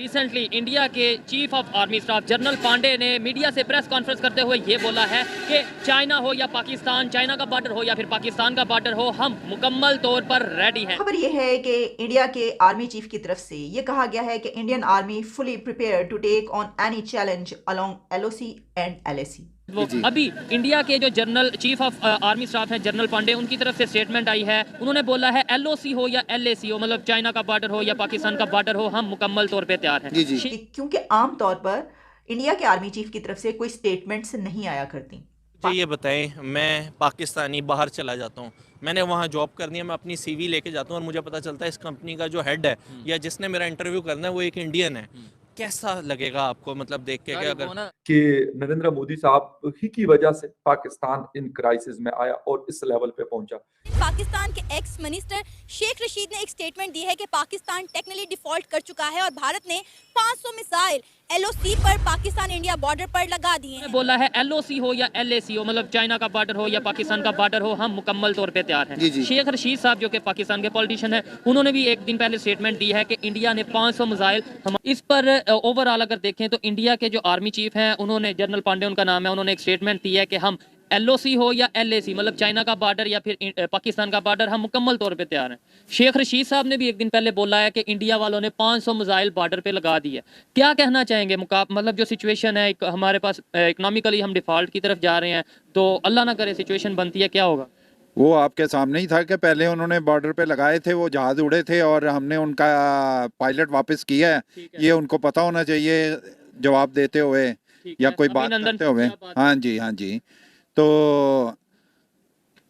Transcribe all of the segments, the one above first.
Recently India के chief of army staff general Pande ने media से प्रेस कॉन्फ्रेंस करते हुए ये बोला है कि चाइना हो या पाकिस्तान, चाइना का बॉर्डर हो या फिर पाकिस्तान का बॉर्डर हो, हम मुकम्मल तौर पर रेडी हैं। खबर यह है कि इंडिया के आर्मी चीफ की तरफ से ये कहा गया है कि Indian army fully prepare to take on any challenge along LOC and LAC. वो अभी इंडिया के जो general chief of army staff हैं जनरल पांडे, उनकी तरफ से स्टेटमेंट आई है। उन्होंने बोला है एलओसी हो या एलएसी हो, मतलब चाइना का बॉर्डर हो या पाकिस्तान का बॉर्डर हो, हम मुकम्मल तौर पे तैयार हैं। क्योंकि आम तौर पर इंडिया के आर्मी चीफ की तरफ से कोई स्टेटमेंट्स नहीं आया करती। जी ये बताएं, मैं पाकिस्तानी बाहर चला जाता हूँ, मैंने वहाँ जॉब करनी है, मैं अपनी सीवी लेके जाता हूँ और मुझे पता चलता है इस कंपनी का जो हेड है या जिसने मेरा इंटरव्यू करना है वो एक इंडियन है, कैसा लगेगा आपको, मतलब देख के? अगर कि नरेंद्र मोदी साहब ही की वजह से पाकिस्तान इन क्राइसिस में आया और इस लेवल पे पहुंचा। पाकिस्तान के एक्स मिनिस्टर शेख रशीद ने एक स्टेटमेंट दी है कि पाकिस्तान टेक्निकली डिफॉल्ट कर चुका है और भारत ने 500 मिसाइल एलओसी पर पाकिस्तान इंडिया बॉर्डर पर लगा दिए हैं। बोला है एलओसी हो या एलएसी हो, मतलब चाइना का बॉर्डर हो या पाकिस्तान का बॉर्डर हो, हम मुकम्मल तौर पे तैयार हैं। शेख रशीद साहब जो कि पाकिस्तान के पॉलिटिशियन है, उन्होंने भी एक दिन पहले स्टेटमेंट दी है कि इंडिया ने 500 मिसाइल हम इस पर ओवरऑल अगर देखें तो इंडिया के जो आर्मी चीफ हैं, उन्होंने जनरल पांडे उनका नाम है, उन्होंने एक स्टेटमेंट दी है कि हम एलओसी हो या एलएसी, मतलब चाइना का बॉर्डर या फिर पाकिस्तान का बॉर्डर, हम मुकम्मल तौर पे तैयार हैं। शेख रशीद साहब ने भी एक दिन पहले बोला है कि इंडिया वालों ने 500 मिसाइल बॉर्डर पे लगा दी है। क्या कहना चाहेंगे मतलब जो सिचुएशन है हमारे पास इकोनॉमिकली हम डिफॉल्ट की तरफ जा रहे हैं, तो अल्लाह ना करे सिचुएशन बनती है, क्या होगा? वो आपके सामने ही था कि पहले उन्होंने बॉर्डर पे लगाए थे, वो जहाज उड़े थे और हमने उनका पायलट वापस किया है। ये उनको पता होना चाहिए जवाब देते हुए या कोई बात करते हुए। हाँ जी, हाँ जी, तो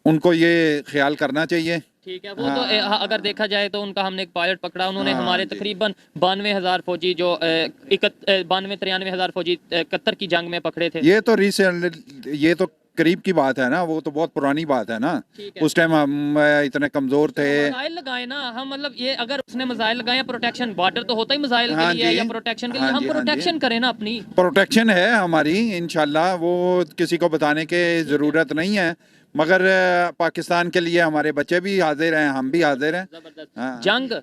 उनको ये ख्याल करना चाहिए। ठीक है, वो तो अगर देखा जाए तो उनका हमने एक पायलट पकड़ा, उन्होंने हमारे तकरीबन 92,000 फौजी जो 93,000 फौजी 71 की जंग में पकड़े थे। ये तो रिसेंट, ये तो करीब की बात है ना, वो तो बहुत पुरानी बात है ना। उस टाइम हम इतने कमजोर थे। मिसाइल लगाए ना हम, मतलब ये अगर उसने मिसाइल लगाए, प्रोटेक्शन बॉर्डर तो होता ही मिसाइल के लिए या प्रोटेक्शन के लिए, हम प्रोटेक्शन करें ना, अपनी प्रोटेक्शन है हमारी इंशाल्लाह, वो किसी को बताने की जरूरत नहीं है। मगर पाकिस्तान के लिए हमारे बच्चे भी हाजिर हैं, हम भी हाजिर हैं। जंग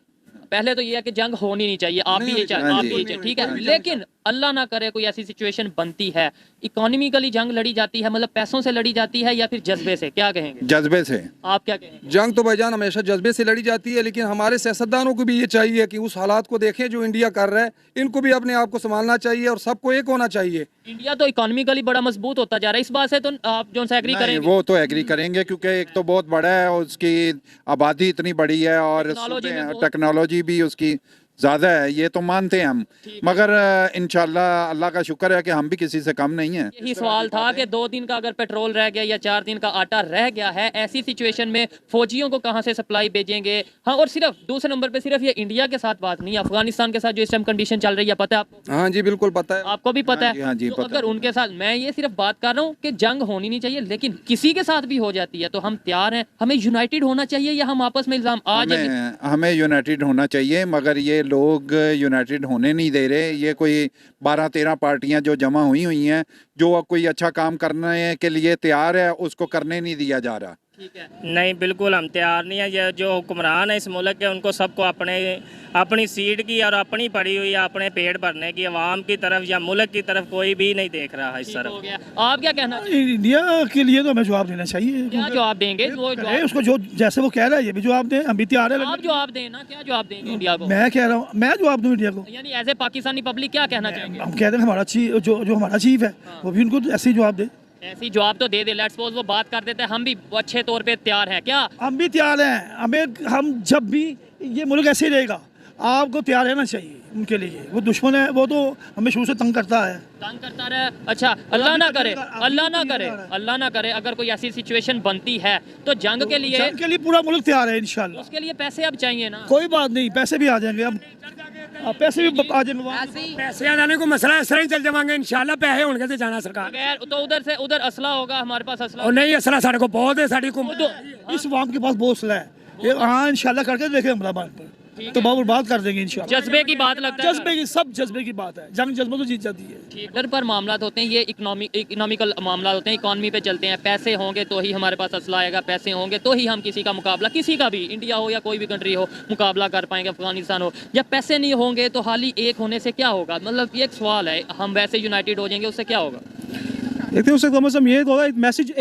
पहले तो ये है कि जंग होनी नहीं चाहिए, आप भी ये चाहिए, ठीक है, लेकिन अल्लाह ना करे कोई ऐसी सिचुएशन बनती है, इकोनॉमिकली जंग लड़ी जाती है, मतलब पैसों से लड़ी जाती है या फिर जज्बे से, क्या कहेंगे? जज्बे से। आप क्या कहेंगे? जंग तो भाईजान हमेशा जज्बे से लड़ी जाती है, लेकिन हमारे सियासतदानों को भी ये चाहिए कि उस हालात को देखें जो इंडिया कर रहा है, इनको भी अपने आप को संभालना चाहिए और सबको एक होना चाहिए। इंडिया तो इकोनॉमिकली बड़ा मजबूत होता जा रहा है, इस बात से तो आप जो एग्री करेंगे? वो तो एग्री करेंगे क्योंकि एक तो बहुत बड़ा है, उसकी आबादी इतनी बड़ी है और टेक्नोलॉजी भी उसकी ज़्यादा है, ये तो मानते हैं हम। मगर इंशाल्लाह अल्लाह का शुक्र है कि हम भी किसी से कम नहीं है। यही सवाल था कि 2 दिन का अगर पेट्रोल रह गया या 4 दिन का आटा रह गया है, ऐसी सिचुएशन में फौजियों को कहां से सप्लाई भेजेंगे? हाँ, और सिर्फ दूसरे नंबर पे सिर्फ ये इंडिया के साथ बात नहीं है, अफगानिस्तान के साथ जो इस टाइम कंडीशन चल रही है, पता है आपको? हाँ जी, बिल्कुल पता है। आपको भी पता है? हाँ जी, तो अगर उनके साथ, मैं ये सिर्फ बात कर रहा हूँ कि जंग होनी नहीं चाहिए, लेकिन किसी के साथ भी हो जाती है तो हम तैयार हैं। हमें यूनाइटेड होना चाहिए या हम आपस में इल्जाम हमें यूनाइटेड होना चाहिए, मगर ये लोग यूनाइटेड होने नहीं दे रहे। ये कोई 12-13 पार्टियां जो जमा हुई हैं, जो कोई अच्छा काम करने के लिए तैयार है, उसको करने नहीं दिया जा रहा। नहीं, बिल्कुल हम तैयार नहीं है। ये जो हुक्मरान है इस मुल्क के, उनको सबको अपनी सीट की और अपनी पड़ी हुई है अपने पेट भरने की, अवाम की तरफ या मुल्क की तरफ कोई भी नहीं देख रहा है इस तरफ। आप क्या कहना? इंडिया के लिए तो हमें जवाब देना चाहिए। क्या जवाब देंगे? उसको जो जैसे वो कह रहा है ये भी जवाब दें, हम भी तैयार है। आप जवाब देना, क्या जवाब देंगे इंडिया को? मैं कह रहा हूँ, मैं जवाब दूँ इंडिया को, यानी एज ए पाकिस्तानी पब्लिक क्या कहना चाहेंगे? हम कहते हैं हमारा चीफ, जो हमारा चीफ है वो भी उनको ऐसे ही जवाब दे। ऐसी जवाब तो दे लेट्स सपोज वो बात कर देते हैं, हम भी अच्छे तौर पे तैयार हैं, क्या हम भी तैयार हैं? हम जब भी ये मुल्क ऐसे ही रहेगा, आपको तैयार रहना चाहिए उनके लिए। वो दुश्मन है, वो तो हमें शुरू से तंग करता रहे। अच्छा, अल्लाह ना करे अगर कोई ऐसी सिचुएशन बनती है तो जंग के लिए पूरा मुल्क तैयार है इंशाल्लाह। उसके लिए पैसे अब चाहिए ना? कोई बात नहीं, पैसे भी आ जाएंगे, अब पैसे भी आ जाएंगे। पैसे आ जाने को मसला है, असला ही चल जाएंगे इंशाल्लाह। पैसे होने से जाना सरकार तो उधर से उधर असला होगा, हमारे पास असला और नहीं, असला साढ़े को बहुत है, साड़ी को इस वाम के पास बहुत असला है। हाँ, इंशाल्लाह करके देखें अमराबाद पर। तो बर्बाद कर देंगे इंशाल्लाह। जज्बे की बात लगता है, जज्बे की, सब जज्बे की बात है, जंग जज्बों तो जीत जाती है। इधर पर मामला होते हैं, ये इकोनॉमिकल मामला होते हैं, इकॉनमी पे चलते हैं। पैसे होंगे तो ही हमारे पास असला आएगा, पैसे होंगे तो ही हम किसी का मुकाबला, किसी का भी, इंडिया हो या कोई भी कंट्री हो, मुकाबला कर पाएंगे, अफगानिस्तान हो। जब पैसे नहीं होंगे तो हाल ही एक होने से क्या होगा? मतलब ये एक सवाल है, हम वैसे यूनाइटेड हो जाएंगे, उससे क्या होगा? देखते हैं उससे कम से कम ये होगा, एक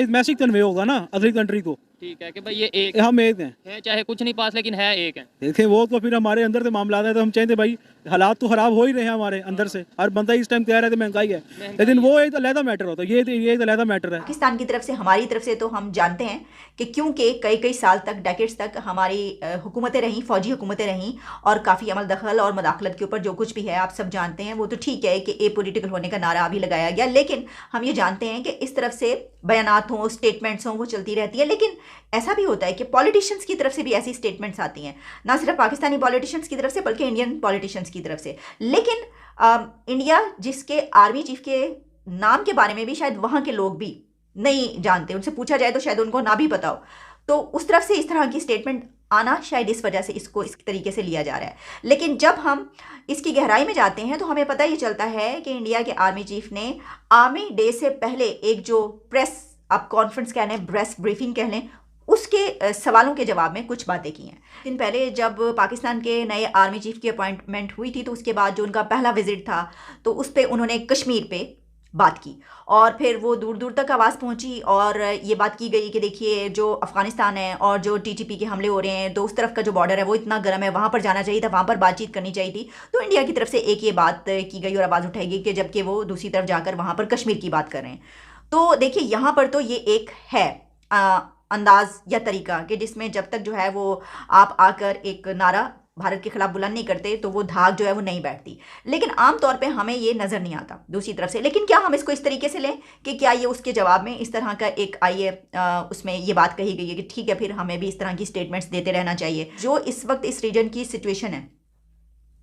मैसेज कन्वे होगा ना अगली कंट्री को, ठीक है कि भाई ये एक हम एक हैं, है, चाहे कुछ नहीं पास लेकिन है एक है। देखें वो तो फिर हमारे अंदर से मामला है, तो हम चाहते भाई हालात तो खराब हो ही रहे हैं हमारे अंदर से, हर बंदा इस टाइम कह रहा है तो महंगाई है, लेकिन वो एक अलग मैटर होता है, ये एक अलग मैटर है। पाकिस्तान की तरफ से, हमारी तरफ से तो हम जानते हैं कि क्योंकि कई साल तक, डेकेड्स तक हमारी हुकूमतें रहीं, फौजी हुकूमतें रहीं, और काफ़ी अमल दखल और मदाखलत के ऊपर जो कुछ भी है आप सब जानते हैं। वो तो ठीक है कि ए पॉलिटिकल होने का नारा अभी लगाया गया, लेकिन हम ये जानते हैं कि इस तरफ से बयानात हों, स्टेटमेंट्स हों, वो चलती रहती है। लेकिन ऐसा भी होता है कि पॉलिटिशियंस की तरफ से भी ऐसी स्टेटमेंट्स आती हैं, ना सिर्फ पाकिस्तानी पॉलिटिशियंस की तरफ से बल्कि इंडियन पॉलिटिशियंस की तरफ से। लेकिन इंडिया जिसके आर्मी चीफ के नाम के बारे में भी शायद वहाँ के लोग भी नहीं जानते, उनसे पूछा जाए तो शायद उनको ना भी पता हो, तो उस तरफ से इस तरह की स्टेटमेंट आना शायद इस वजह से इसको इस तरीके से लिया जा रहा है। लेकिन जब हम इसकी गहराई में जाते हैं तो हमें पता ये चलता है कि इंडिया के आर्मी चीफ ने आर्मी डे से पहले एक जो प्रेस, आप कॉन्फ्रेंस कह लें, प्रेस ब्रीफिंग कह लें, उसके सवालों के जवाब में कुछ बातें की हैं। दिन पहले जब पाकिस्तान के नए आर्मी चीफ की अपॉइंटमेंट हुई थी, तो उसके बाद जो उनका पहला विजिट था, तो उस पर उन्होंने कश्मीर पे बात की, और फिर वो दूर दूर तक आवाज़ पहुंची और ये बात की गई कि देखिए जो अफगानिस्तान है और जो टीटीपी के हमले हो रहे हैं, तो उस तरफ का जो बॉर्डर है वो इतना गर्म है, वहाँ पर जाना चाहिए था, वहाँ पर बातचीत करनी चाहिए थी। तो इंडिया की तरफ से एक ये बात की गई और आवाज़ उठाई गई कि जबकि वो दूसरी तरफ जाकर वहाँ पर कश्मीर की बात कर रहे हैं। तो देखिए यहाँ पर तो ये एक है अंदाज या तरीका कि जिसमें जब तक जो है वो आप आकर एक नारा भारत के खिलाफ बुलंद नहीं करते तो वो धाक जो है वो नहीं बैठती। लेकिन आम तौर पे हमें ये नज़र नहीं आता दूसरी तरफ से। लेकिन क्या हम इसको इस तरीके से लें कि क्या ये उसके जवाब में इस तरह का एक आइए उसमें ये बात कही गई है कि ठीक है फिर हमें भी इस तरह की स्टेटमेंट्स देते रहना चाहिए जो इस वक्त इस रीजन की सिचुएशन है।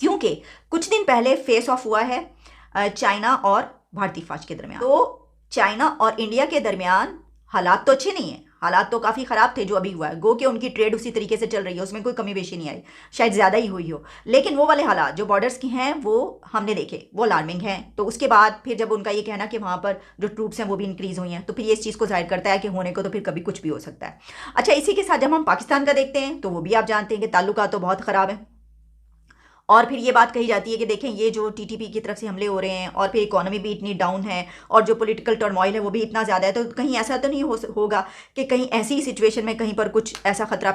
क्योंकि कुछ दिन पहले फेस ऑफ हुआ है चाइना और भारतीय फौज के दरमियान। तो चाइना और इंडिया के दरमियान हालात तो अच्छे नहीं है, हालात तो काफ़ी ख़राब थे जो अभी हुआ है। गो कि उनकी ट्रेड उसी तरीके से चल रही है, उसमें कोई कमी बेशी नहीं आई, शायद ज़्यादा ही हुई हो। लेकिन वो वाले हालात जो बॉर्डर्स के हैं वो हमने देखे, वो अलार्मिंग हैं। तो उसके बाद फिर जब उनका ये कहना कि वहाँ पर जो ट्रूप्स हैं वो भी इंक्रीज़ हुई हैं, तो फिर ये इस चीज़ को जाहिर करता है कि होने को तो फिर कभी कुछ भी हो सकता है। अच्छा, इसी के साथ जब हम पाकिस्तान का देखते हैं तो वो भी आप जानते हैं कि ताल्लुकात तो बहुत ख़राब है। और फिर ये बात कही जाती है कि देखें ये जो टीटीपी की तरफ से हमले हो रहे हैं और फिर इकोनॉमी भी इतनी डाउन है और जो पॉलिटिकल टर्मोइल है वो भी इतना ज़्यादा है, तो कहीं ऐसा तो नहीं होगा कि कहीं ऐसी सिचुएशन में कहीं पर कुछ ऐसा खतरा